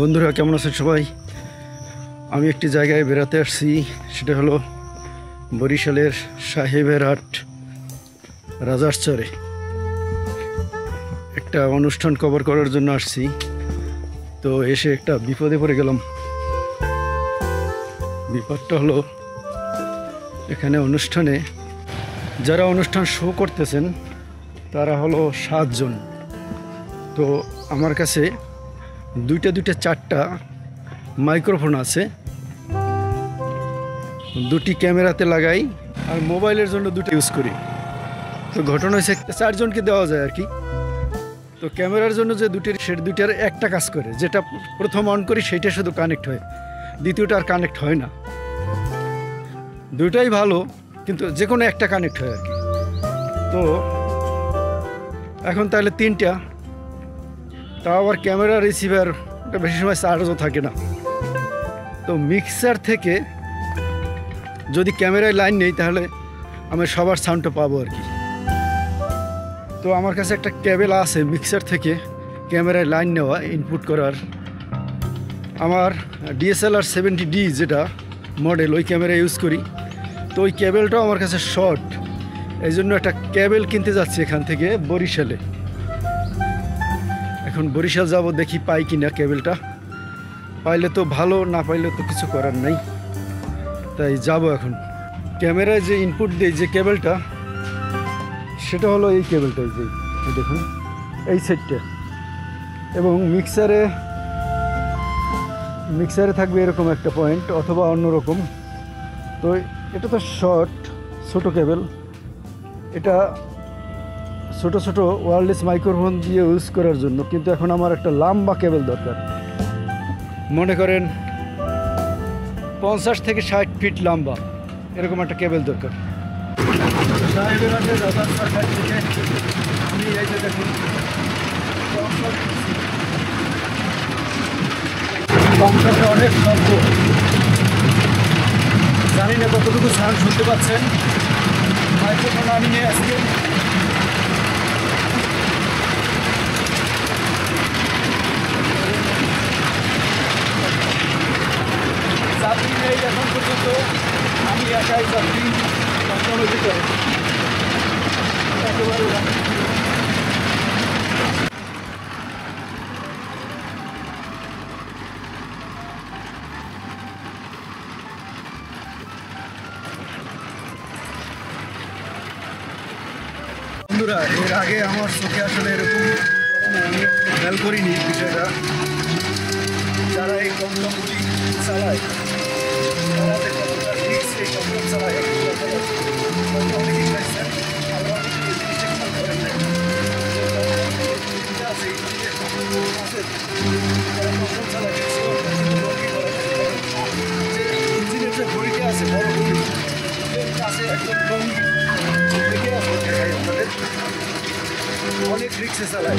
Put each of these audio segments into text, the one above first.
বন্ধুরা কেমন আছেন সবাই? আমি একটি জায়গায় বেড়াতে আসছি, সেটা হলো বরিশালের সাহেবেরহাট রাজারচরে। একটা অনুষ্ঠান কভার করার জন্য আসছি, তো এসে একটা বিপদে পড়ে গেলাম। বিপদটা হলো, এখানে অনুষ্ঠানে যারা অনুষ্ঠান শো করতেছেন তারা হলো 7 জন। তো আমার কাছে দুইটা চারটা মাইক্রোফোন আছে, দুটি ক্যামেরাতে লাগাই আর মোবাইলের জন্য দুটো ইউজ করি। তো ঘটনা হয়েছে 4 জনকে দেওয়া যায় আর কি। তো ক্যামেরার জন্য যে দুইটার একটা কাজ করে, যেটা প্রথম অন করি সেইটা শুধু কানেক্ট হয়, দ্বিতীয়টা আর কানেক্ট হয় না। দুইটাই ভালো, কিন্তু যে কোনো একটা কানেক্ট হয় আর কি। তো এখন তাহলে 3টা, তাও আবার ক্যামেরা রিসিভার বেশি সময় চার্জও থাকে না। তো মিক্সার থেকে যদি ক্যামেরায় লাইন নেই তাহলে আমি সবার সাউন্ডটা পাবো আর কি। তো আমার কাছে একটা কেবল আছে মিক্সার থেকে ক্যামেরায় লাইন নেওয়া, ইনপুট করার। আমার DSLR 70D যেটা মডেল, ওই ক্যামেরা ইউজ করি। তো ওই কেবলটাও আমার কাছে শর্ট, এই জন্য একটা কেবল কিনতে যাচ্ছি এখান থেকে বরিশালে। এখন বরিশাল যাব, দেখি পাই কিনা কেবলটা। পাইলে তো ভালো, না পাইলে তো কিছু করার নেই, তাই যাব এখন। ক্যামেরায় যে ইনপুট দেই যে কেবলটা, সেটা হলো এই কেবলটা, এই যে দেখুন এই সেটটা। এবং মিক্সারে থাকবে এরকম একটা পয়েন্ট অথবা অন্যরকম। তো এটা তো ছোট কেবল, এটা ছোট ওয়্যারলেস মাইক্রোফোন দিয়ে ইউজ করার জন্য। কিন্তু এখন আমার একটা লম্বা কেবল দরকার, মনে করেন 50 থেকে 60 ফিট লম্বা, এরকম একটা কেবল দরকার। আমি এই যে দেখুন কম্পিউটারটা অনেক শব্দ, জানি না কতটুকু সাউন্ড শুনতে পাচ্ছেন। মাইক্রোফোন আমি নিয়ে আজকে যাত্রী নেই এখন পর্যন্ত, আমি একাই যাত্রী টেকনোলজিতে একেবারে। বন্ধুরা, এর আগে আমার চোখে আসলে এরকম আমি খেয়াল করিনি বিষয়টা। যারা এই কমকমটি চালায় তারা কতটা রিস্ক এই কমকম চালায় অনেকেই খাইছেন, আবার অনেকে এই জিনিসটা খেয়াল করেন নাই। আছে যারা কমকম চালায় যে ইঞ্জিনের যে ঘড়িটা আছে, বড় ঘড়ি কাছে একদম রঙিন দেখে আপনাদের অনেক রিক্সে চালায়।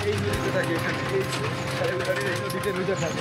এই নদীতে থাকে, এখানে এই নদীতে রুজা থাকে।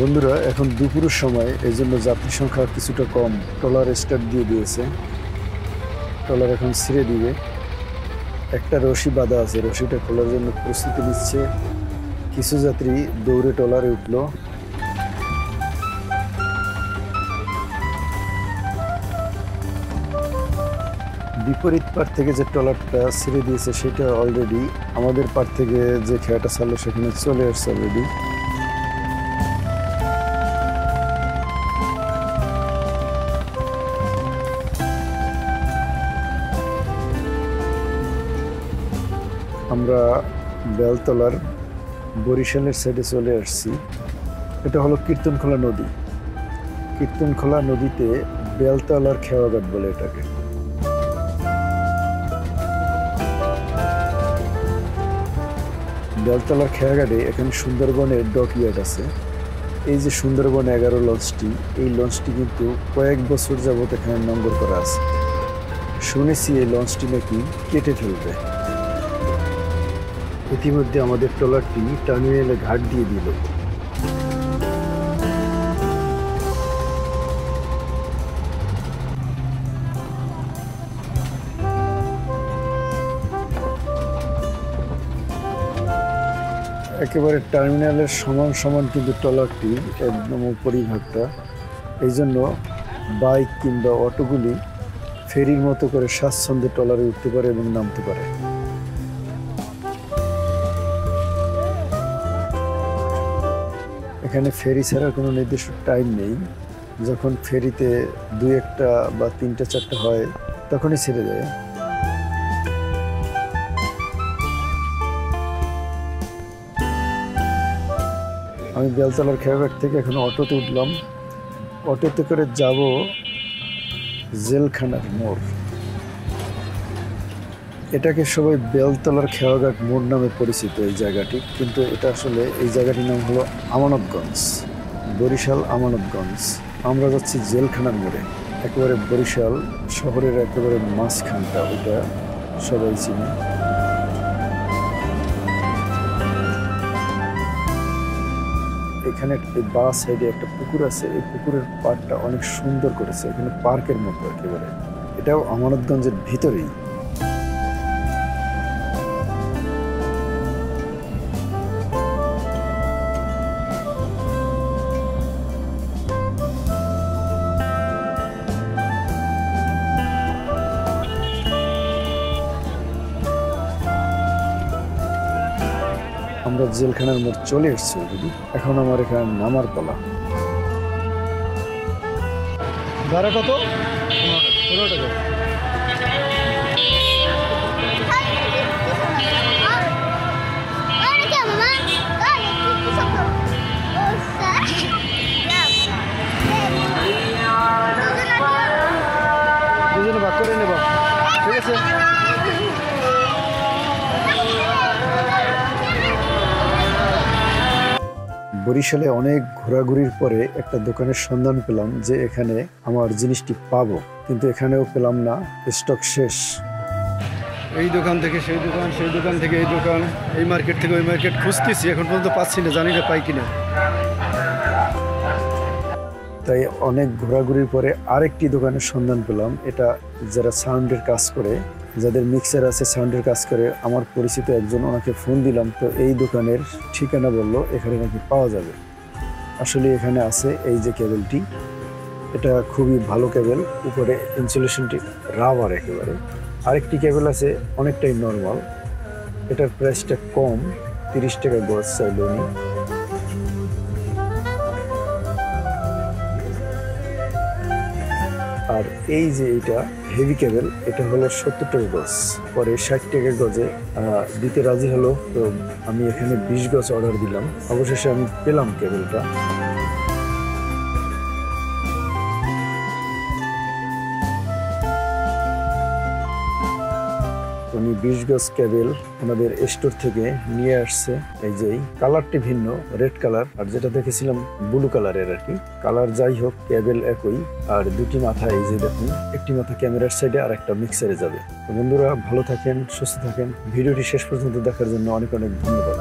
বন্ধুরা এখন দুপুরের সময়, এই জন্য যাত্রী সংখ্যা কিছুটা কম। ট্রলার স্টার্ট দিয়ে দিয়েছে, ট্রলার এখন ছেড়ে দিবে। একটা রশি বাঁধা আছে, রশিটা খোলার জন্য প্রস্তুতি নিচ্ছে। কিছু যাত্রী দৌড়ে ট্রলারে উঠলো। বিপরীত পার থেকে যে ট্রলারটা ছেড়ে দিয়েছে সেটা অলরেডি আমাদের পার থেকে যে খেয়াটা ছাড়লো সেখানে চলে আসছে অলরেডি। আমরা বেলতলার বরিশালের সাইডে চলে আসছি। এটা হলো কীর্তনখোলা নদী। কীর্তনখোলা নদীতে বেলতলার খেওয়াঘাট বলে এটাকে। বেলতলার খেয়াঘাটে এখানে সুন্দরবনের ডকইয়ার্ড আছে। এই যে সুন্দরবন 11 লঞ্চটি, এই লঞ্চটি কিন্তু কয়েক বছর যাবত এখানে নোঙ্গর করা আছে। শুনেছি এই লঞ্চটি নাকি কেটে ফেলবে। ইতিমধ্যে আমাদের ট্রলারটি টার্মিনালে ঘাট দিয়ে দিল। একেবারে টার্মিনালের সমান সমান কিন্তু ট্রলারটি একদম পরিভাগটা। এই জন্য বাইক কিংবা অটোগুলি ফেরির মতো করে স্বাচ্ছন্দ্যে ট্রলারে উঠতে পারে এবং নামতে পারে। এখানে ফেরি ছাড়ার কোনো নির্দিষ্ট টাইম নেই। যখন ফেরিতে 2-1টা বা 3টা-4টা হয় তখনই ছেড়ে দেয়। আমি বেলতলার খেয়াঘাট থেকে এখন অটোতে উঠলাম। অটোতে করে যাব জেলখানার মোড়। এটাকে সবাই বেলতলার খেয়াঘাট মোড় নামে পরিচিত এই জায়গাটি, কিন্তু এটা আসলে এই জায়গাটির নাম হলো আমানতগঞ্জ, বরিশাল আমানতগঞ্জ। আমরা যাচ্ছি জেলখানার মোড়ে, একেবারে বরিশাল শহরের একেবারে মাঝখানটা, ওইটা সবাই চিনে। এখানে বাস সাইডে একটা পুকুর আছে, এই পুকুরের পাড়টা অনেক সুন্দর করেছে, এখানে পার্কের মতো একেবারে। এটাও আমানতগঞ্জের ভিতরেই। আমরা জেলখানার মোড় চলে এসেছি অলরেডি। এখন আমার এখানে নামার পালা। ভাড়া কত? 15 টাকা। দুজনে ভাগ করে নেব, ঠিক আছে? বরিশালে অনেক ঘোরাঘুরির পরে একটা দোকানের সন্ধান পেলাম যে এখানে আমার জিনিসটি পাবো, কিন্তু এখানেও পেলাম না, স্টক শেষ। এই দোকান থেকে সেই দোকান, সেই দোকান থেকে এই দোকান, এই মার্কেট থেকে ওই মার্কেট খুঁজতেছি, এখন পর্যন্ত পাচ্ছি না, জানি না পাই কিনা। তাই অনেক ঘোরাঘুরির পরে আরেকটি দোকানের সন্ধান পেলাম। এটা যারা সাউন্ডের কাজ করে, যাদের মিক্সার আছে, সাউন্ডের কাজ করে, আমার পরিচিত একজন, ওনাকে ফোন দিলাম, তো এই দোকানের ঠিকানা বললো এখানে নাকি পাওয়া যাবে। আসলে এখানে আছে এই যে কেবলটি, এটা খুবই ভালো কেবল, উপরে ইনসুলেশনটি রাবার একেবারে। আরেকটি কেবল আছে অনেকটাই নর্মাল, এটার প্রাইসটা কম, 30 টাকা গজ চাইল উনি। আর এই যে এটা হেভি কেবল, এটা হলো 70 টাকা গজ, পরে 60 টাকা গজে দিতে রাজি হলো। তো আমি এখানে 20 গজ অর্ডার দিলাম, অবশেষে আমি পেলাম কেবলটা। উনি 20 গজ কেবল ওনাদের স্টোর থেকে নিয়ে আসছে। এই যে কালারটি ভিন্ন, রেড কালার, আর যেটা দেখেছিলাম ব্লু কালারের আর কি। কালার যাই হোক, কেবল একই। আর দুটি মাথা, এই যে দেখুন, একটি মাথা ক্যামেরার সাইডে আর একটা মিক্সারে যাবে। তো বন্ধুরা, ভালো থাকেন, সুস্থ থাকেন। ভিডিওটি শেষ পর্যন্ত দেখার জন্য অনেক অনেক ধন্যবাদ।